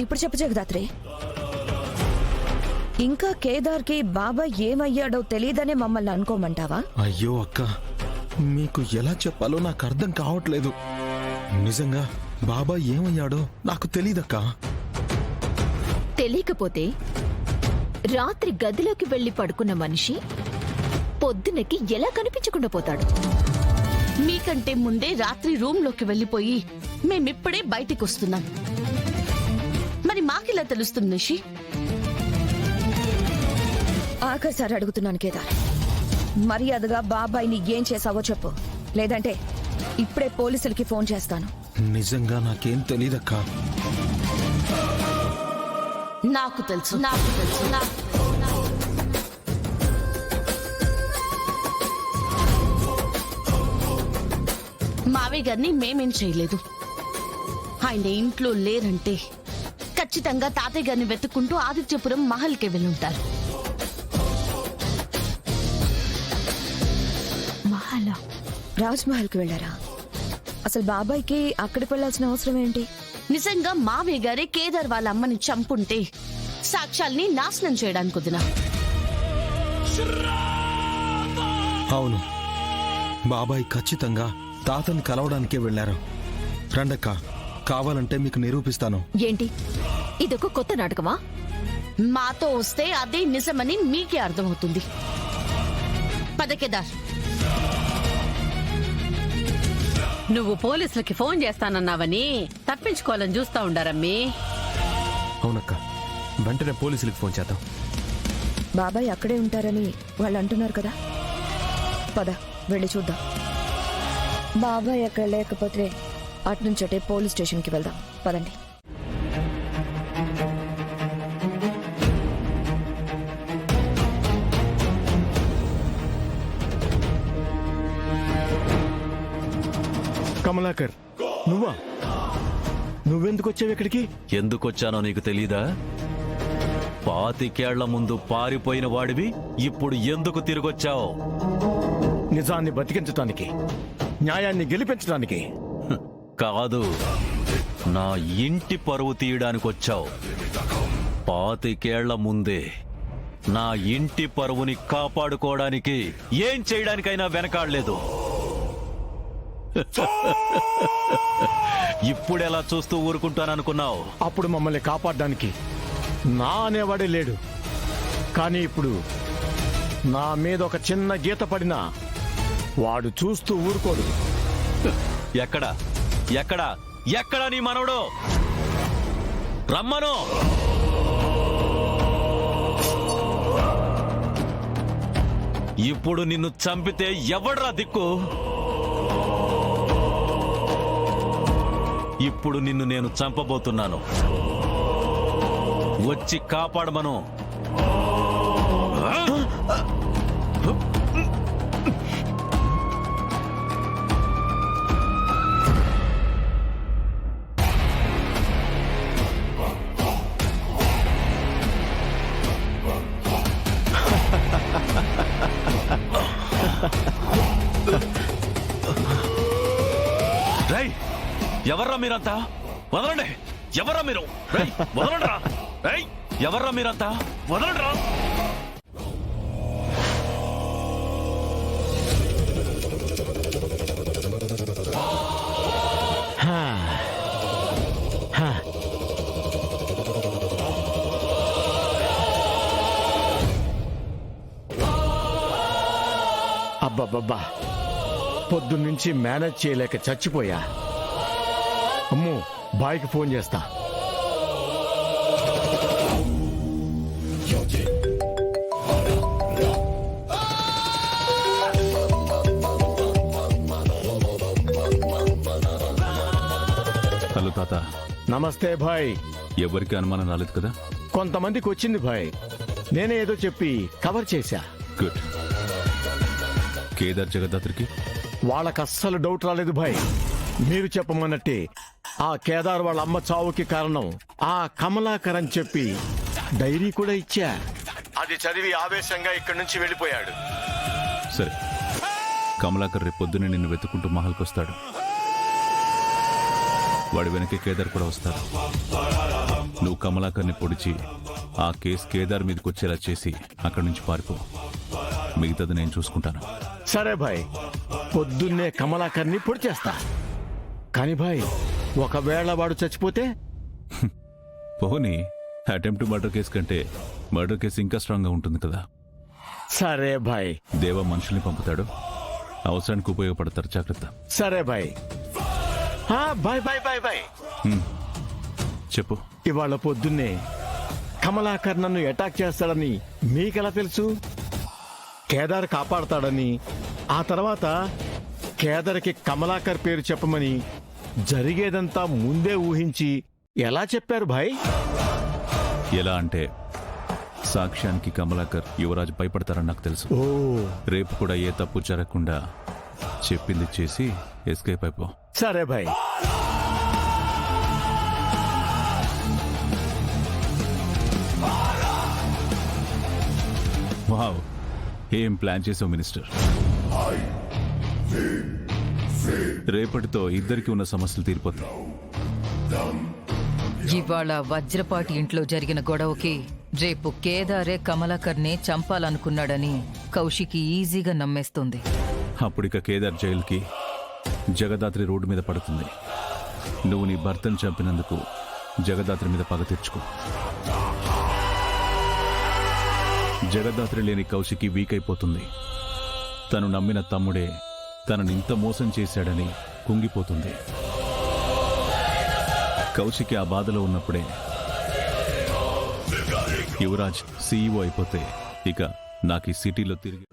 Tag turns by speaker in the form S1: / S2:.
S1: ఇప్పుడు చెప్పు జగదాత్రి. ఇంకా కేదార్కి బాబాయ్ ఏమయ్యాడో తెలియదనే మమ్మల్ని అనుకోమంటావా?
S2: అయ్యో అక్క, మీకు ఎలా చెప్పాలో నాకు అర్థం కావట్లేదు. నిజంగా బాబాయ్ ఏమయ్యాడో నాకు తెలీదక్కా.
S3: తెలియకపోతే రాత్రి గదిలోకి వెళ్లి పడుకున్న మనిషి పొద్దునకి ఎలా కనిపించకుండా పోతాడు?
S4: మీకంటే ముందే రాత్రి రూమ్లోకి వెళ్ళిపోయి మేమిప్పుడే బయటికి వస్తున్నాం. మరి మాకిలా తెలుస్తుంది నిషి?
S1: ఆఖరిసారి అడుగుతున్నాను కేదార్, మర్యాదగా బాబాయ్ని ఏం చేసావో చెప్పు, లేదంటే ఇప్పుడే పోలీసులకి ఫోన్ చేస్తాను.
S2: నిజంగా నాకేం తెలీదక్కా.
S4: నాకు తెలుసు. మావయ్య గారిని మేమేం చేయలేదు. ఆయన ఇంట్లో లేరంటే ఖచ్చితంగా తాతయ్య గారిని వెతుక్కుంటూ ఆదిత్యపురం మహల్కి వెళ్ళుంటారు.
S3: మహల్?
S1: రాజ్మహల్కి వెళ్ళారా? అసలు బాబాయ్కి అక్కడికి వెళ్లాల్సిన అవసరం ఏంటి?
S4: నిజంగా మావయ్య గారే కేదార్ వాళ్ళ అమ్మని చంపుంటే సాక్ష్యాల్ని నాశనం చేయడానికి వదినా.
S2: అవును, బాబాయ్ ఖచ్చితంగా తాతని కలవడానికే వెళ్లారు. రండక్క, కావాలంటే మీకు నిరూపిస్తాను.
S3: ఏంటి ఇదొక కొత్త నాటకమా?
S4: మాతో వస్తే అదే నిజమని మీకే అర్థమవుతుంది. పద కేదార్.
S5: నువ్వు పోలీసులకి ఫోన్ చేస్తానన్నావని తప్పించుకోవాలని చూస్తా ఉండారమ్మీ.
S6: అవునక్క, వెంటనే పోలీసులకు ఫోన్ చేద్దాం.
S1: బాబాయ్ అక్కడే ఉంటారని వాళ్ళు అంటున్నారు కదా, పద వెళ్ళి చూద్దాం. బాబాయ్ అక్కడ లేకపోతే అట్నుంచటే పోలీస్ స్టేషన్కి వెళ్దాం. పదండి.
S7: కమలాకర్, నువ్వా? నువ్వెందుకు వచ్చావు ఇక్కడికి?
S8: ఎందుకొచ్చానో నీకు తెలీదా? 25 ఏళ్ల ముందు పారిపోయిన వాడివి ఇప్పుడు ఎందుకు తిరిగొచ్చావు?
S7: నిజాన్ని బతికించటానికి, న్యాయాన్ని గెలిపించడానికి.
S8: కాదు, నా ఇంటి పరువు తీయడానికి వచ్చావు. 25 ఏళ్ల ముందే నా ఇంటి పరువుని కాపాడుకోవడానికి ఏం చేయడానికైనా వెనకాడలేదు. ఇప్పుడెలా చూస్తూ ఊరుకుంటాననుకున్నావు?
S7: అప్పుడు మమ్మల్ని కాపాడడానికి నా అనేవాడే లేడు. కానీ ఇప్పుడు నా మీద ఒక చిన్న గీత పడినా వాడు చూస్తూ ఊరుకోడు.
S8: ఎక్కడా ఎక్కడా ఎక్కడా నీ మనవడు? రమ్మను. ఇప్పుడు నిన్ను చంపితే ఎవడ్రా దిక్కు? ఇప్పుడు నిన్ను నేను చంపబోతున్నాను. వచ్చి కాపాడమను. రై, ఎవర్రా మీరంతా? వదలండి. ఎవర్రా మీరు? వదలండ్రా. ఎవర్రా మీరంతా? వదలండ్రా.
S7: అబ్బబ్బబ్బా, పొద్దున్నుంచి మేనేజ్ చేయలేక చచ్చిపోయా. అమ్మో, బాయ్కి ఫోన్ చేస్తా.
S9: హలో తాత.
S7: నమస్తే భాయ్.
S9: ఎవరికి అనుమానం రాలేదు కదా?
S7: కొంతమందికి వచ్చింది భాయ్, నేనే ఏదో చెప్పి కవర్ చేశా.
S9: గుడ్. కేదార్ జగదాత్రికి
S7: వాళ్ళకస్సలు డౌట్ రాలేదు భాయ్. మీరు చెప్పమన్నట్టే ఆ కేదార్ వాళ్ళ అమ్మ చావుకి కారణం ఆ కమలాకర్ అని చెప్పి డైరీ కూడా ఇచ్చా. అది చదివి ఆవేశంగా ఇక్కడి నుంచి వెళ్ళిపోయాడు.
S9: సరే, కమలాకర్ రేపు పొద్దునే నిన్ను వెతుకుంటూ మహల్కి వస్తాడు. వాడి వెనకే కేదార్ కూడా వస్తారు. నువ్వు కమలాకర్ని పొడిచి ఆ కేసు కేదార్ మీదకి వచ్చేలా చేసి అక్కడి నుంచి పారిపో. మిగతాది నేను చూసుకుంటాను.
S7: సరే భాయ్, పొద్దున్నే కమలాకర్ని పొడి చేస్తా. కానీ భాయ్, ఒకవేళ వాడు చచ్చిపోతే?
S9: పోనీ అటెంప్ట్ మర్డర్ కేసు కంటే మర్డర్ కేసు ఇంకా స్ట్రాంగ్గా ఉంటుంది కదా.
S7: సరే భాయ్.
S9: దేవ మనుషుల్ని పంపుతాడు, అవసరానికి ఉపయోగపడతారు. జాగ్రత్త.
S7: సరే భాయ్. Bye bye bye bye.
S9: చెప్పు.
S7: ఇవాళ పొద్దున్నే కమలాకర్ నన్ను అటాక్ చేస్తాడని మీకెలా తెలుసు? కేదార్ కాపాడతాడని, ఆ తర్వాత కేదార్కి కమలాకర్ పేరు చెప్పమని జరిగేదంతా ముందే ఊహించి ఎలా చెప్పారు భాయ్?
S9: ఎలా అంటే సాక్ష్యానికి కమలాకర్ యువరాజు భయపడతారని నాకు తెలుసు.
S7: ఓ,
S9: రేపు కూడా ఏ తప్పు జరగకుండా చెప్పింది చేసి ఎస్కేప్ అయిపో.
S7: సరే భాయ్.
S9: వావ్, ఏం ప్లాన్ చేసావు మినిస్టర్. రేపటితో ఇద్దరికి ఉన్న సమస్యలు తీరిపోతాయి.
S10: ఇవాళ వజ్రపాటి ఇంట్లో జరిగిన గొడవకి రేపు కేదారే కమలాకర్నే చంపాలనుకున్నాడని కౌశికి ఈజీగా నమ్మేస్తుంది.
S9: అప్పుడిక కేదార్ జైలుకి, జగదాత్రి రోడ్డు మీద పడుతుంది. నువ్వు నీ భర్తను చంపినందుకు జగదాత్రి మీద పగ తెచ్చుకో. జగదాత్రి లేని కౌశికి వీక్ అయిపోతుంది. తను నమ్మిన తమ్ముడే తనని ఇంత మోసం చేశాడని కుంగిపోతుంది. కౌశికి ఆ బాధలో ఉన్నప్పుడే యువరాజ్ సీఈఓ అయిపోతే ఇక నాకు ఈ సిటీలో తిరిగి